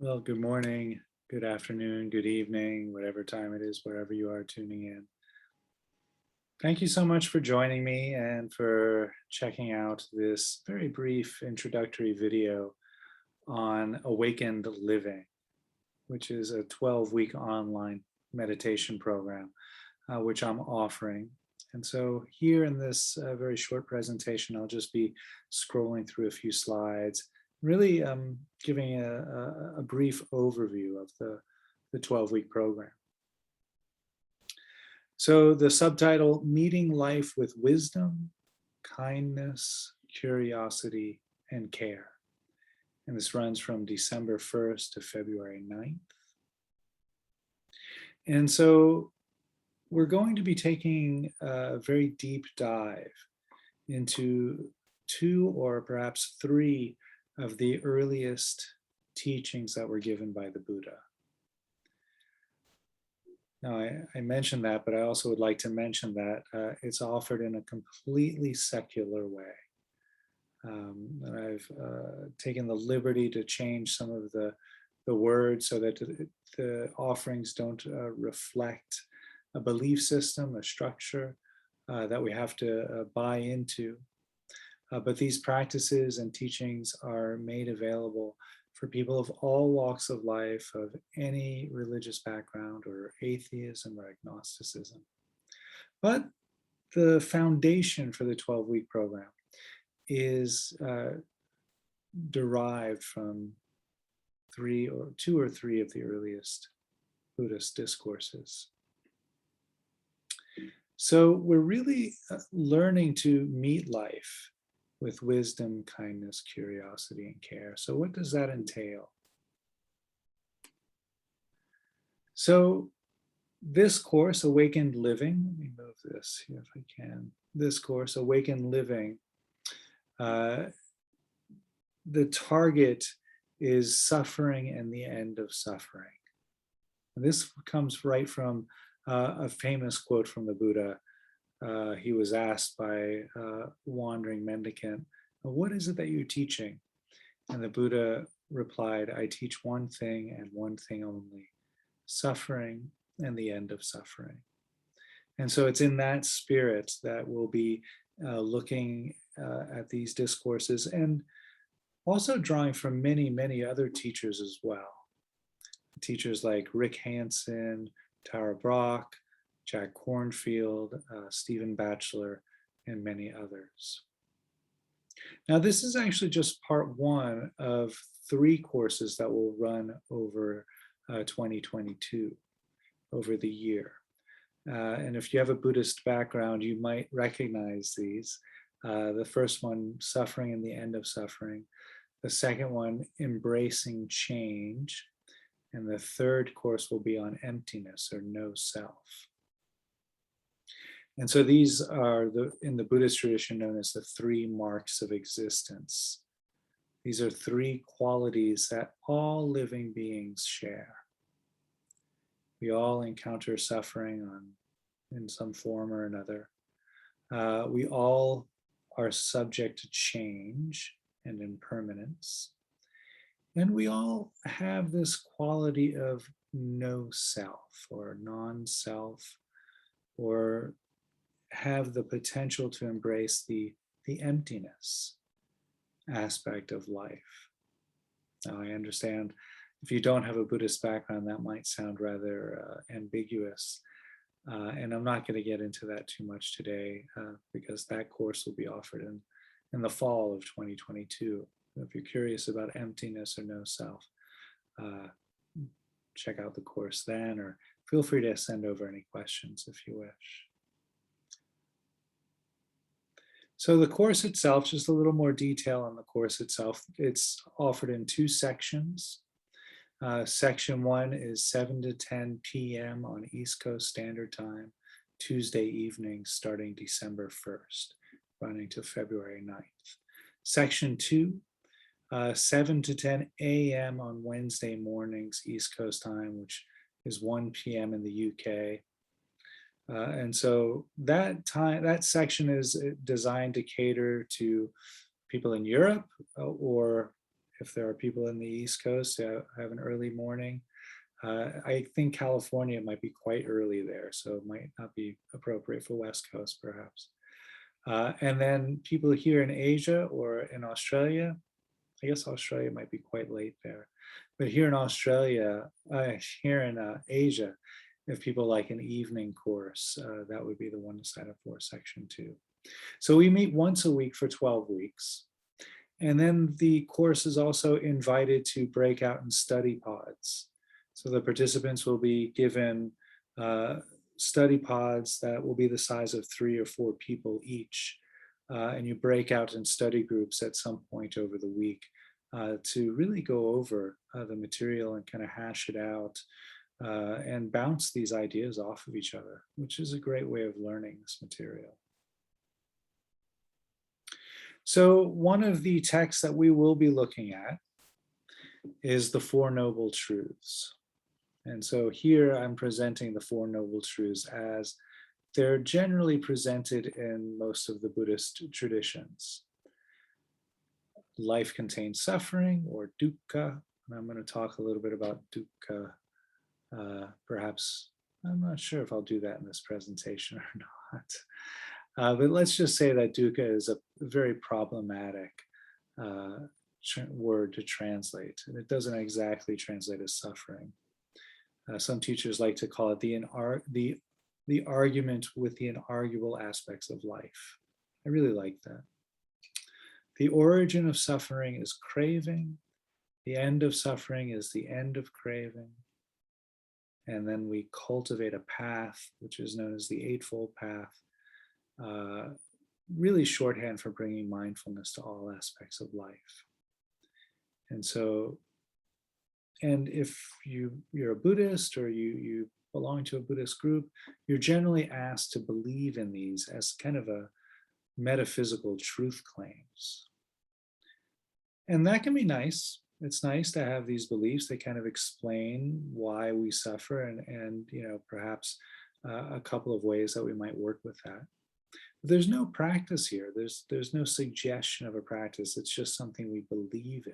Well, good morning, good afternoon, good evening, whatever time it is, wherever you are tuning in. Thank you so much for joining me and for checking out this very brief introductory video on awakened living, which is a 12-week online meditation program, which I'm offering. And so here in this very short presentation, I'll just be scrolling through a few slides, really giving a brief overview of the 12-week program. So the subtitle, Meeting Life with Wisdom, Kindness, Curiosity, and Care. And this runs from December 1st to February 9th. And so we're going to be taking a very deep dive into two or perhaps three of the earliest teachings that were given by the Buddha. Now, I mentioned that, but I also would like to mention that it's offered in a completely secular way. And I've taken the liberty to change some of the words so that the offerings don't reflect a belief system, a structure that we have to buy into. But these practices and teachings are made available for people of all walks of life, of any religious background, or atheism or agnosticism. But the foundation for the 12-week program is derived from two or three of the earliest Buddhist discourses. So we're really learning to meet life with wisdom, kindness, curiosity, and care. So what does that entail? So this course, Awakened Living, let me move this here if I can. This course, Awakened Living, the target is suffering and the end of suffering. And this comes right from a famous quote from the Buddha. He was asked by a wandering mendicant, what is it that you're teaching? And the Buddha replied, I teach one thing and one thing only, suffering and the end of suffering. And so it's in that spirit that we'll be looking at these discourses and also drawing from many, many other teachers as well. Teachers like Rick Hansen, Tara Brach, Jack Kornfield, Stephen Batchelor, and many others. Now, this is actually just part one of three courses that will run over 2022, over the year. And if you have a Buddhist background, you might recognize these. The first one, Suffering and the End of Suffering. The second one, Embracing Change. And the third course will be on emptiness or no self. And so these are, in the Buddhist tradition, known as the three marks of existence. These are three qualities that all living beings share. We all encounter suffering in some form or another. We all are subject to change and impermanence. And we all have this quality of no self or non-self, or have the potential to embrace the emptiness aspect of life. Now, I understand if you don't have a Buddhist background, that might sound rather ambiguous. And I'm not going to get into that too much today because that course will be offered in the fall of 2022. If you're curious about emptiness or no self, check out the course then, or feel free to send over any questions if you wish. So the course itself, just a little more detail on the course itself. It's offered in two sections. Section 1 is 7 to 10 p.m. on East Coast Standard Time, Tuesday evening, starting December 1st, running to February 9th. Section 2, 7 to 10 a.m. on Wednesday mornings, East Coast time, which is 1 p.m. in the UK. And so that section is designed to cater to people in Europe, or if there are people in the East Coast who have an early morning. I think California might be quite early there, so it might not be appropriate for West Coast, perhaps. And then people here in Asia or in Australia, I guess Australia might be quite late there. But here in Australia, here in Asia, if people like an evening course, that would be the one to sign up for, section 2. So we meet once a week for 12 weeks. And then the course is also invited to break out in study pods. So the participants will be given study pods that will be the size of 3 or 4 people each. And you break out in study groups at some point over the week to really go over the material and kind of hash it out and bounce these ideas off of each other, which is a great way of learning this material. So one of the texts that we will be looking at is the Four Noble Truths. And so here I'm presenting the Four Noble Truths as they're generally presented in most of the Buddhist traditions. Life contains suffering, or dukkha. And I'm going to talk a little bit about dukkha. Perhaps, I'm not sure if I'll do that in this presentation or not. But let's just say that dukkha is a very problematic word to translate. And it doesn't exactly translate as suffering. Some teachers like to call it the argument with the inarguable aspects of life. I really like that. The origin of suffering is craving. The end of suffering is the end of craving. And then we cultivate a path, which is known as the eightfold path, really shorthand for bringing mindfulness to all aspects of life. And so, and if you're a Buddhist or you belong to a Buddhist group, you're generally asked to believe in these as kind of a metaphysical truth claims. And that can be nice. It's nice to have these beliefs that kind of explain why we suffer and perhaps a couple of ways that we might work with that. But there's no practice here. There's no suggestion of a practice. It's just something we believe in.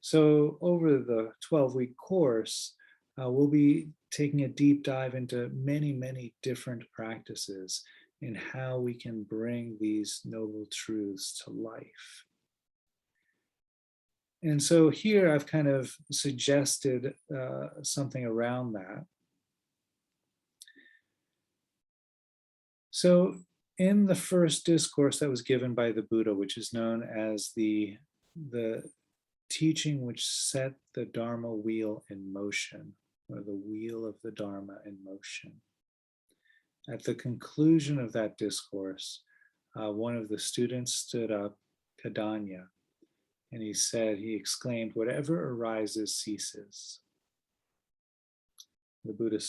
So over the 12-week course, we'll be taking a deep dive into many, many different practices in how we can bring these noble truths to life. And so here I've kind of suggested something around that. So in the first discourse that was given by the Buddha, which is known as the teaching which set the Dharma wheel in motion, or the wheel of the Dharma in motion. At the conclusion of that discourse, one of the students stood up, Kadanya, and he exclaimed, "Whatever arises ceases." The Buddha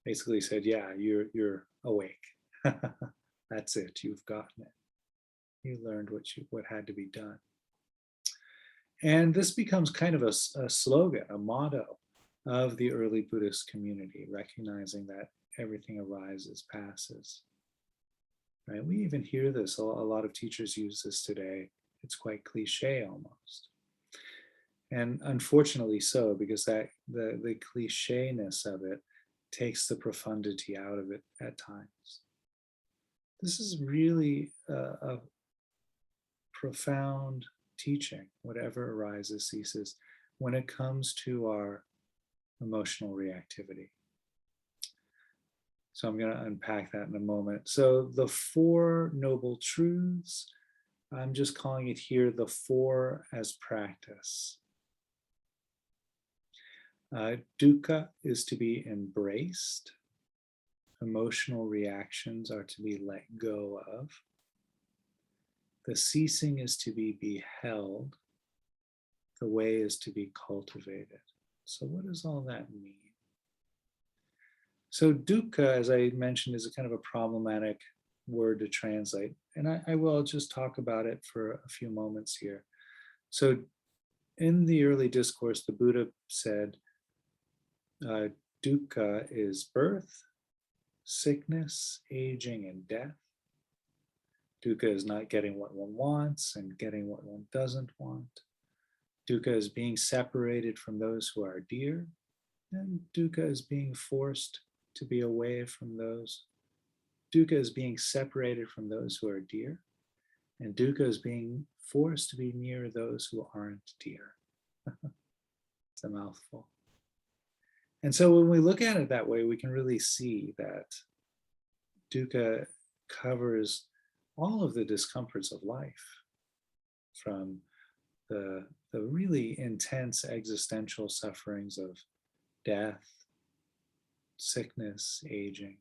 basically said, yeah, you're awake. That's it, you've gotten it. You learned what had to be done. And this becomes kind of a slogan, a motto of the early Buddhist community, recognizing that everything arises, passes. Right? We even hear this, a lot of teachers use this today. It's quite cliche almost. And unfortunately so, because the clichéness of it takes the profundity out of it at times. This is really a profound teaching. Whatever arises ceases when it comes to our emotional reactivity. So I'm going to unpack that in a moment. So the Four Noble Truths, I'm just calling it here the four as practice. Dukkha is to be embraced. Emotional reactions are to be let go of. The ceasing is to be beheld. The way is to be cultivated. So what does all that mean? So dukkha, as I mentioned, is a kind of a problematic word to translate. And I will just talk about it for a few moments here. So in the early discourse, the Buddha said, dukkha is birth, sickness, aging, and death. Dukkha is not getting what one wants and getting what one doesn't want. Dukkha is being separated from those who are dear, and dukkha is being forced to be away from those. Dukkha is being separated from those who are dear, and dukkha is being forced to be near those who aren't dear. It's a mouthful. And so when we look at it that way, we can really see that dukkha covers all of the discomforts of life, from the really intense existential sufferings of death, sickness, aging,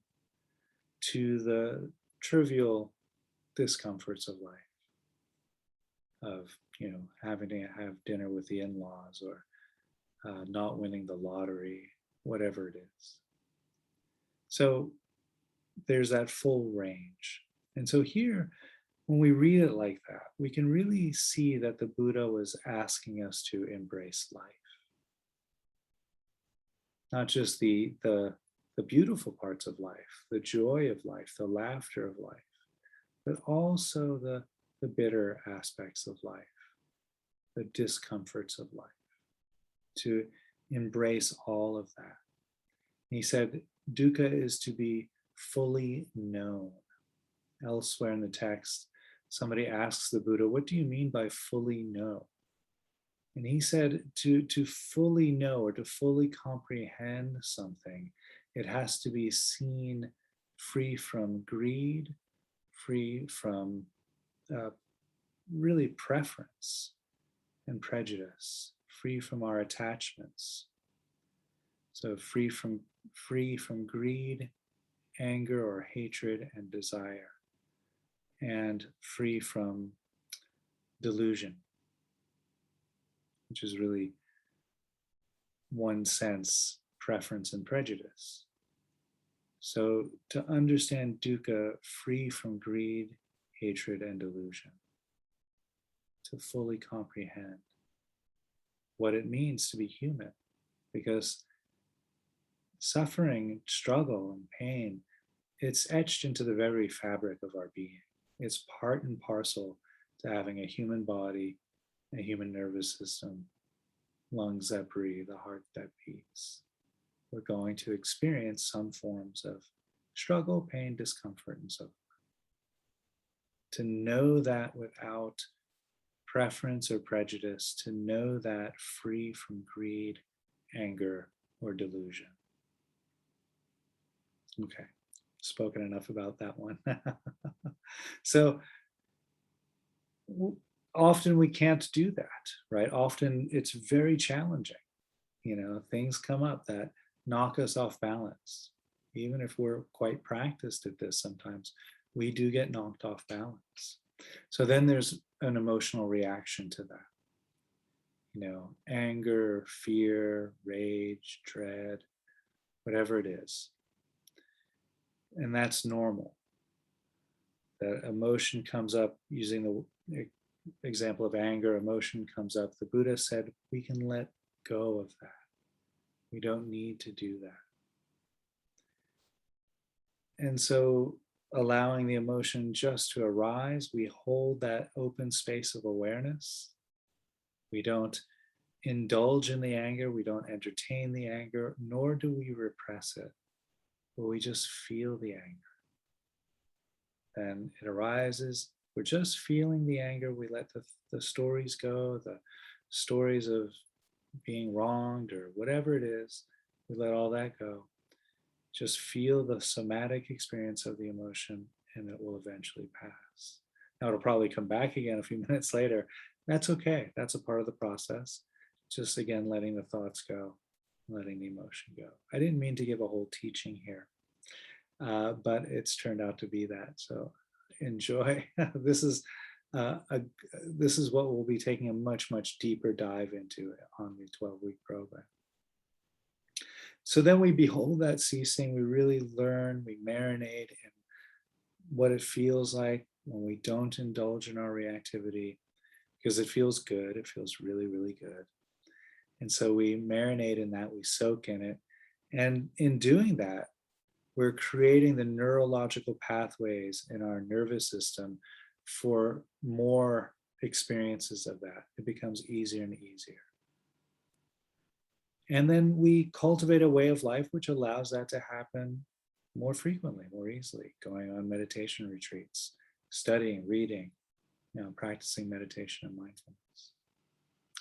to the trivial discomforts of life, of having to have dinner with the in-laws, or not winning the lottery, whatever it is. So there's that full range. And so here, when we read it like that, we can really see that the Buddha was asking us to embrace life. Not just the beautiful parts of life, the joy of life, the laughter of life, but also the bitter aspects of life, the discomforts of life, to embrace all of that. He said, dukkha is to be fully known. Elsewhere in the text, somebody asks the Buddha, what do you mean by fully know? And he said, to fully know or to fully comprehend something, it has to be seen free from greed, free from really preference and prejudice, free from our attachments. So free from greed, anger or hatred and desire, and free from delusion, which is really, one sense, preference and prejudice. So to understand dukkha, free from greed, hatred, and delusion, to fully comprehend what it means to be human, because suffering, struggle, and pain, it's etched into the very fabric of our being. It's part and parcel to having a human body, a human nervous system, lungs that breathe, a heart that beats. We're going to experience some forms of struggle, pain, discomfort, and so forth. To know that without preference or prejudice, to know that free from greed, anger, or delusion. Okay, spoken enough about that one. So often we can't do that, right? Often it's very challenging. Things come up that knock us off balance. Even if we're quite practiced at this, sometimes we do get knocked off balance. So then there's an emotional reaction to that. Anger, fear, rage, dread, whatever it is. And that's normal. That emotion comes up, using the example of anger, emotion comes up. The Buddha said we can let go of that. We don't need to do that. And so allowing the emotion just to arise, we hold that open space of awareness. We don't indulge in the anger, we don't entertain the anger, nor do we repress it, but we just feel the anger. Then it arises, we're just feeling the anger, we let the stories go, the stories of being wronged or whatever it is, we let all that go. Just feel the somatic experience of the emotion, and it will eventually pass. Now it'll probably come back again a few minutes later. That's okay. That's a part of the process. Just again, letting the thoughts go, letting the emotion go. I didn't mean to give a whole teaching here, but it's turned out to be that. So enjoy. This is what we'll be taking a much, much deeper dive into on the 12-week program. So then we behold that ceasing, we really learn, we marinate in what it feels like when we don't indulge in our reactivity, because it feels good, it feels really, really good. And so we marinate in that, we soak in it. And in doing that, we're creating the neurological pathways in our nervous system for more experiences of that. It becomes easier and easier. And then we cultivate a way of life which allows that to happen more frequently, more easily, going on meditation retreats, studying, reading, practicing meditation and mindfulness.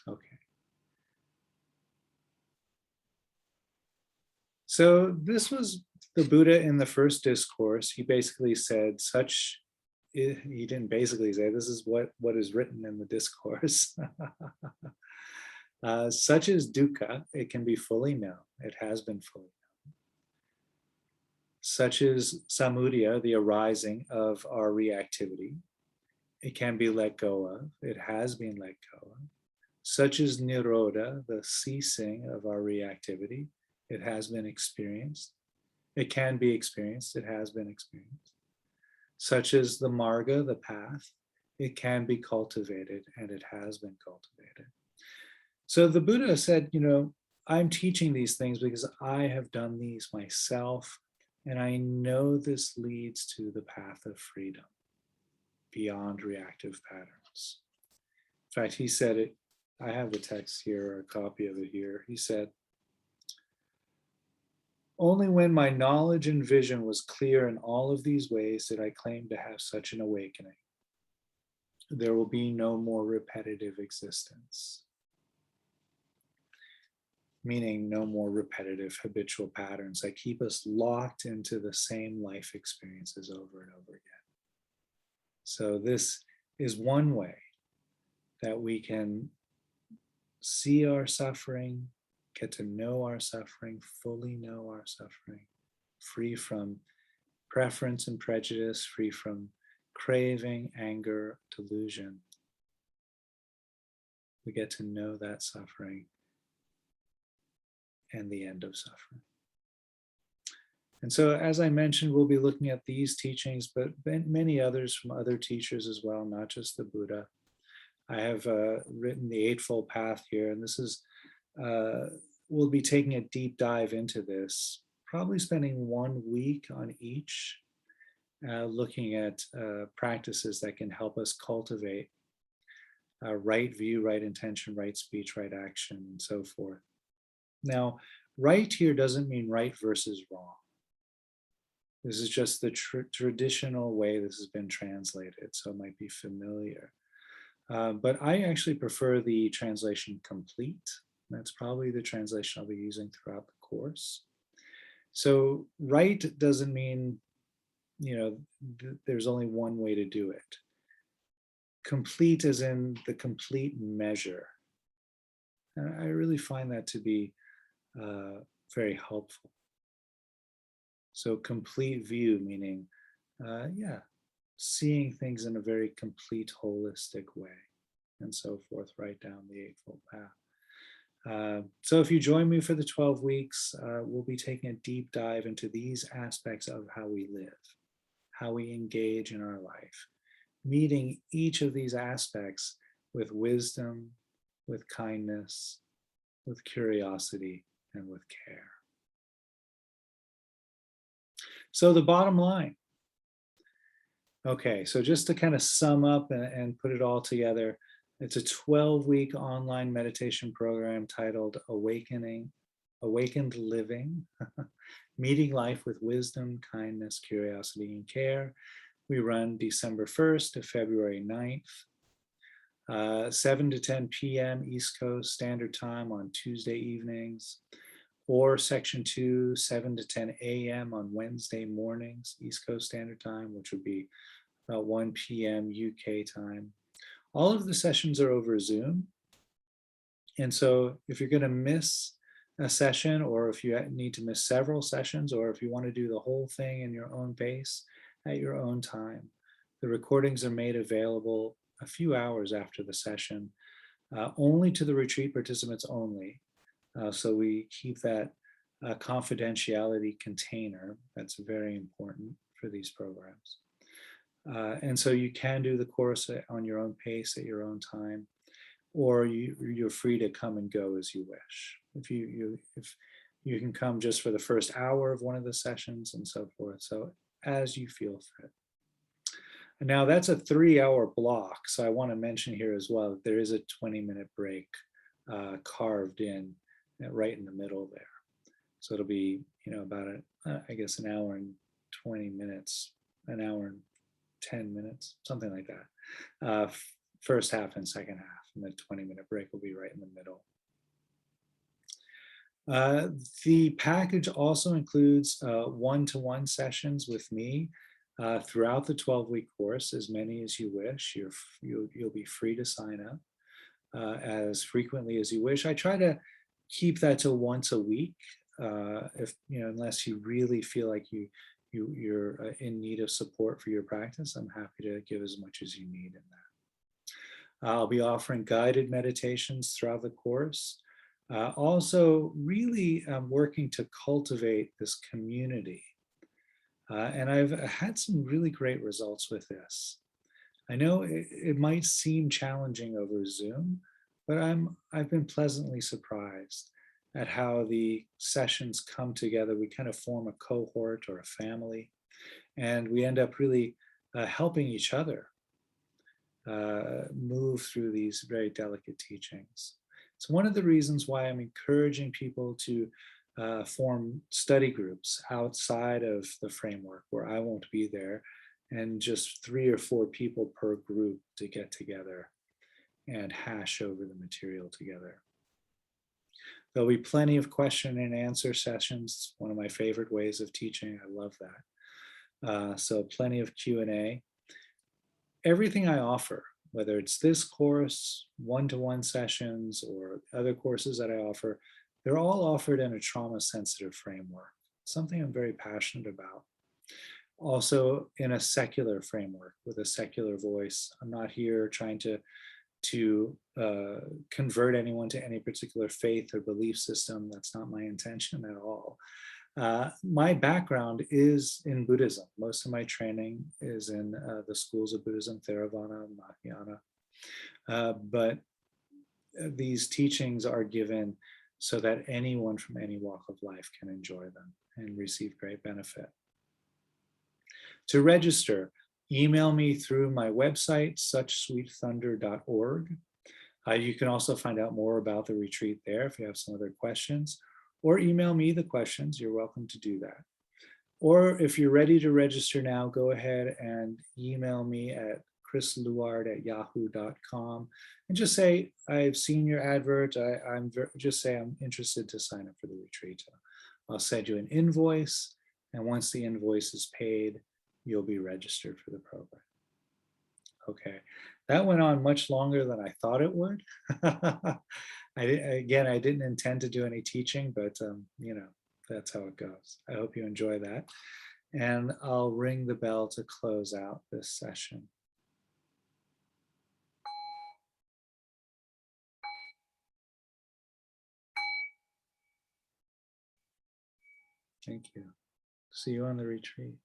Okay. So this was the Buddha in the first discourse. He basically said he didn't basically say, this is what is written in the discourse. Such is dukkha, it can be fully known. It has been fully known. Such is samudaya, the arising of our reactivity. It can be let go of. It has been let go of. Such is nirodha, the ceasing of our reactivity. It has been experienced. It can be experienced. It has been experienced. Such is the marga, the path. It can be cultivated, and it has been cultivated. So the Buddha said, I'm teaching these things because I have done these myself, and I know this leads to the path of freedom beyond reactive patterns. In fact, he said it, I have the text here, a copy of it here. He said, only when my knowledge and vision was clear in all of these ways did I claim to have such an awakening. There will be no more repetitive existence. Meaning no more repetitive habitual patterns that keep us locked into the same life experiences over and over again. So this is one way that we can see our suffering, get to know our suffering, fully know our suffering, free from preference and prejudice, free from craving, anger, delusion. We get to know that suffering and the end of suffering. And so, as I mentioned, we'll be looking at these teachings, but many others from other teachers as well, not just the Buddha. I have written the Eightfold Path here, and this is, we'll be taking a deep dive into this, probably spending 1 week on each, looking at practices that can help us cultivate right view, right intention, right speech, right action, and so forth. Now, right here doesn't mean right versus wrong. This is just the traditional way this has been translated, so it might be familiar. But I actually prefer the translation complete. That's probably the translation I'll be using throughout the course. So right doesn't mean, there's only one way to do it. Complete as in the complete measure. And I really find that to be very helpful. So complete view, meaning, seeing things in a very complete, holistic way, and so forth, right down the Eightfold Path. So if you join me for the 12 weeks, we'll be taking a deep dive into these aspects of how we live, how we engage in our life, meeting each of these aspects with wisdom, with kindness, with curiosity, and with care. So the bottom line. Okay, so just to kind of sum up and put it all together, it's a 12-week online meditation program titled Awakened Living, Meeting Life with Wisdom, Kindness, Curiosity, and Care. We run December 1st to February 9th, 7 to 10 p.m. East Coast Standard Time on Tuesday evenings, or Section 2, 7 to 10 a.m. on Wednesday mornings, East Coast Standard Time, which would be about 1 p.m. UK time. All of the sessions are over Zoom. And so if you're going to miss a session, or if you need to miss several sessions, or if you want to do the whole thing in your own pace at your own time, the recordings are made available a few hours after the session, only to the retreat participants only. So we keep that confidentiality container. That's very important for these programs. And so you can do the course on your own pace at your own time, or you're free to come and go as you wish. If you can come just for the first hour of one of the sessions and so forth. So as you feel fit. Now that's a 3-hour block. So I want to mention here as well, that there is a 20-minute break carved in right in the middle there. So it'll be, about, I guess, an hour and 20 minutes, an hour and 10 minutes, something like that. First half and second half, and the 20-minute break will be right in the middle. The package also includes one-to-one sessions with me throughout the 12-week course, as many as you wish. You'll be free to sign up as frequently as you wish. I try to keep that to once a week, if unless you really feel like you're in need of support for your practice. I'm happy to give as much as you need in that. I'll be offering guided meditations throughout the course. Also, really working to cultivate this community. And I've had some really great results with this. I know it might seem challenging over Zoom, but I've been pleasantly surprised at how the sessions come together. We kind of form a cohort or a family, and we end up really helping each other move through these very delicate teachings. It's one of the reasons why I'm encouraging people to form study groups outside of the framework where I won't be there, and just 3 or 4 people per group to get together and hash over the material together. There'll be plenty of question and answer sessions. One of my favorite ways of teaching. I love that. So plenty of Q&A. Everything I offer, whether it's this course, one-to-one sessions, or other courses that I offer, they're all offered in a trauma-sensitive framework, something I'm very passionate about. Also in a secular framework with a secular voice. I'm not here trying to convert anyone to any particular faith or belief system. That's not my intention at all. My background is in Buddhism. Most of my training is in the schools of Buddhism, Theravada, Mahayana. But these teachings are given so that anyone from any walk of life can enjoy them and receive great benefit. To register, email me through my website, suchsweetthunder.org. You can also find out more about the retreat there if you have some other questions, or email me the questions. You're welcome to do that. Or if you're ready to register now, go ahead and email me at chrisluard@yahoo.com and just say, I've seen your advert. Just say I'm interested to sign up for the retreat. I'll send you an invoice, and once the invoice is paid, you'll be registered for the program. Okay, that went on much longer than I thought it would. I didn't intend to do any teaching, but that's how it goes. I hope you enjoy that. And I'll ring the bell to close out this session. Thank you. See you on the retreat.